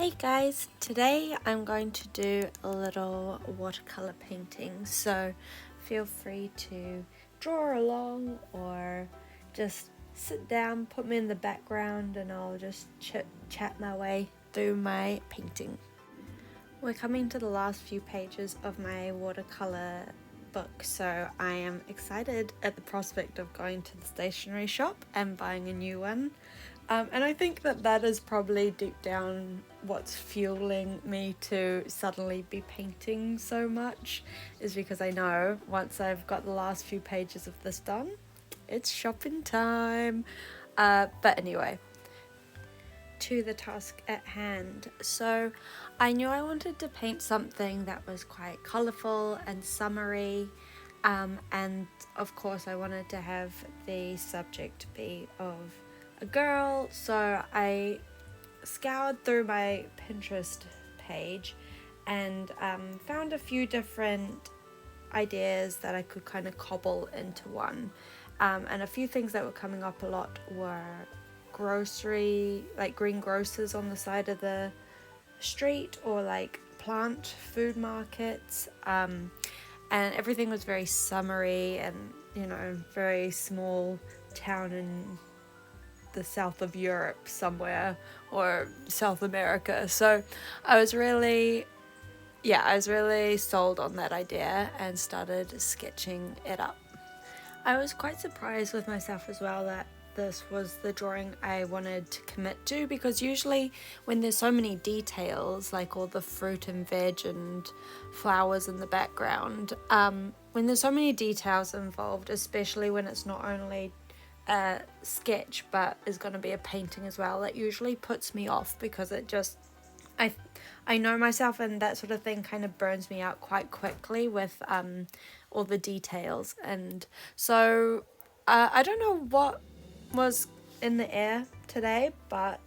Hey guys, today I'm going to do a little watercolor painting, so feel free to draw along or just sit down, put me in the background and I'll just chat my way through my painting. We're coming to the last few pages of my watercolor book, so I am excited at the prospect of going to the stationery shop and buying a new one. And I think that is probably deep down what's fueling me to suddenly be painting so much, is because I know once I've got the last few pages of this done, it's shopping time. But anyway, to the task at hand. So I knew I wanted to paint something that was quite colourful and summery, and of course I wanted to have the subject be of a girl, so I scoured through my Pinterest page and found a few different ideas that I could kind of cobble into one, and a few things that were coming up a lot were green grocers on the side of the street, or like plant food markets, and everything was very summery and, you know, very small town in the south of Europe somewhere, or South America. So I was really sold on that idea and started sketching it up. I was quite surprised with myself as well that this was the drawing I wanted to commit to, because usually when there's so many details, like all the fruit and veg and flowers in the background, when there's so many details involved, especially when it's not only a sketch but is going to be a painting as well, that usually puts me off, because it just, I know myself, and that sort of thing kind of burns me out quite quickly with all the details. And so I don't know what was in the air today, but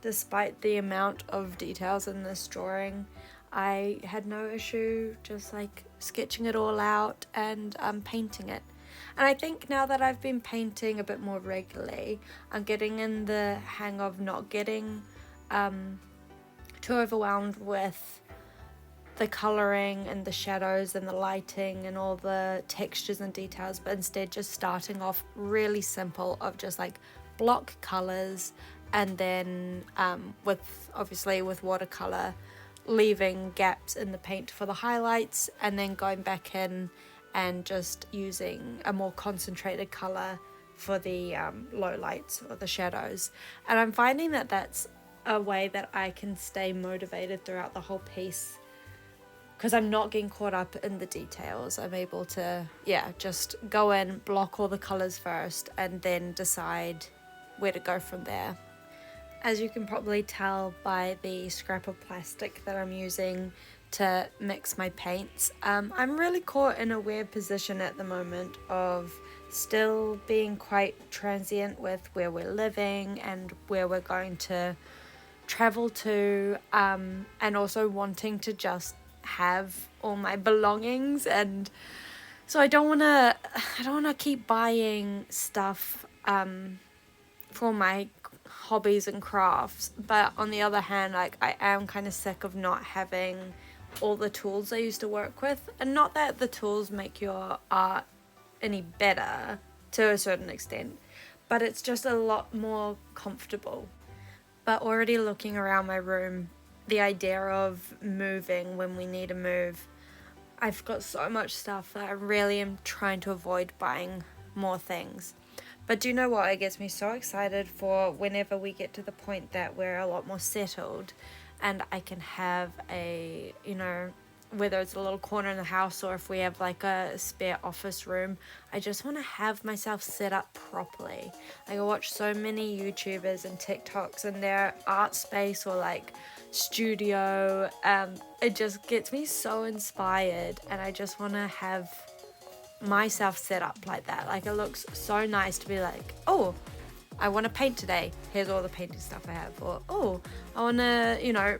despite the amount of details in this drawing, I had no issue just like sketching it all out and painting it. And I think now that I've been painting a bit more regularly, I'm getting in the hang of not getting too overwhelmed with the colouring and the shadows and the lighting and all the textures and details, but instead just starting off really simple of just like block colours, and then with watercolour, leaving gaps in the paint for the highlights, and then going back in and just using a more concentrated colour for the low lights or the shadows. And I'm finding that that's a way that I can stay motivated throughout the whole piece, because I'm not getting caught up in the details. I'm able to, just go in, block all the colours first, and then decide where to go from there. As you can probably tell by the scrap of plastic that I'm using to mix my paints, I'm really caught in a weird position at the moment of still being quite transient with where we're living and where we're going to travel to, and also wanting to just have all my belongings. And so I don't want to keep buying stuff for my hobbies and crafts, but on the other hand, like, I am kind of sick of not having all the tools I used to work with. And not that the tools make your art any better to a certain extent, but it's just a lot more comfortable. But already looking around my room, the idea of moving when we need to move, I've got so much stuff that I really am trying to avoid buying more things. But do you know what? It gets me so excited for whenever we get to the point that we're a lot more settled and I can have a, whether it's a little corner in the house or if we have like a spare office room, I just want to have myself set up properly. Like, I watch so many YouTubers and TikToks and their art space or like studio. It just gets me so inspired, and I just want to have myself set up like that. Like, it looks so nice to be like, oh, I want to paint today, here's all the painting stuff I have. Or, oh, I want to,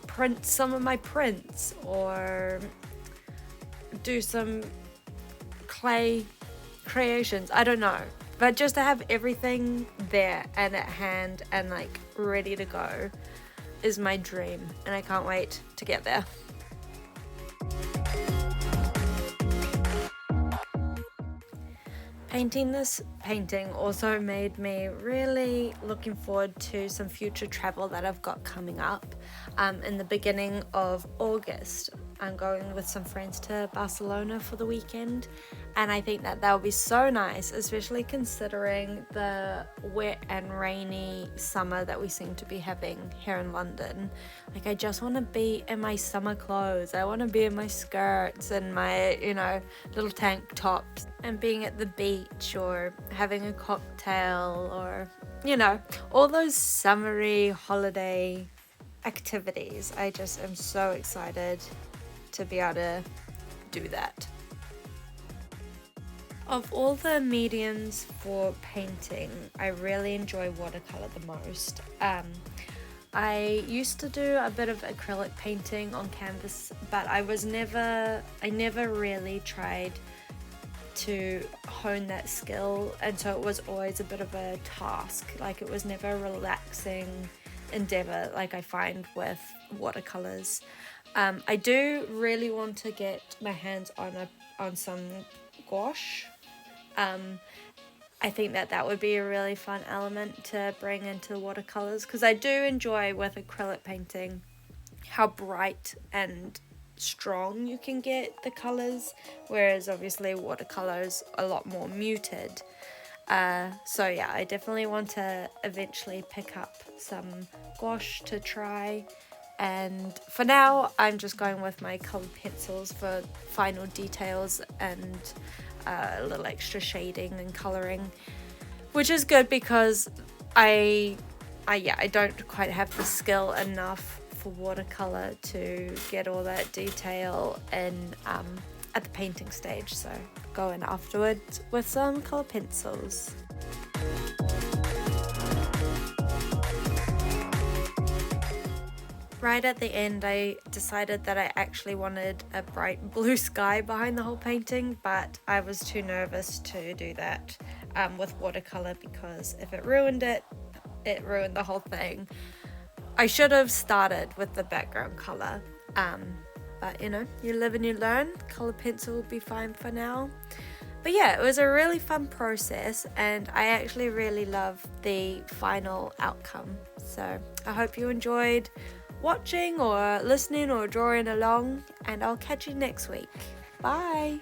print some of my prints, or do some clay creations. I don't know, but just to have everything there and at hand and like ready to go is my dream, and I can't wait to get there. Painting this painting also made me really looking forward to some future travel that I've got coming up. In the beginning of August, I'm going with some friends to Barcelona for the weekend, and I think that will be so nice, especially considering the wet and rainy summer that we seem to be having here in London. Like, I just want to be in my summer clothes. I want to be in my skirts and my, little tank tops, and being at the beach or having a cocktail or, all those summery holiday activities. I just am so excited to be able to do that. Of all the mediums for painting, I really enjoy watercolour the most. I used to do a bit of acrylic painting on canvas, but I never really tried to hone that skill, and so it was always a bit of a task. Like, it was never a relaxing endeavor like I find with watercolors. I do really want to get my hands on some gouache. I think that would be a really fun element to bring into watercolors, because I do enjoy with acrylic painting how bright and strong you can get the colors, whereas obviously watercolors a lot more muted. So yeah, I definitely want to eventually pick up some gouache to try, and for now I'm just going with my colored pencils for final details and a little extra shading and coloring, which is good because I don't quite have the skill enough for watercolor to get all that detail in at the painting stage, so go in afterwards with some colour pencils. Right at the end, I decided that I actually wanted a bright blue sky behind the whole painting, but I was too nervous to do that with watercolor, because if it ruined it, it ruined the whole thing. I should have started with the background color, but you live and you learn. Color pencil will be fine for now. But yeah, it was a really fun process, and I actually really love the final outcome. So I hope you enjoyed watching or listening or drawing along, and I'll catch you next week. Bye!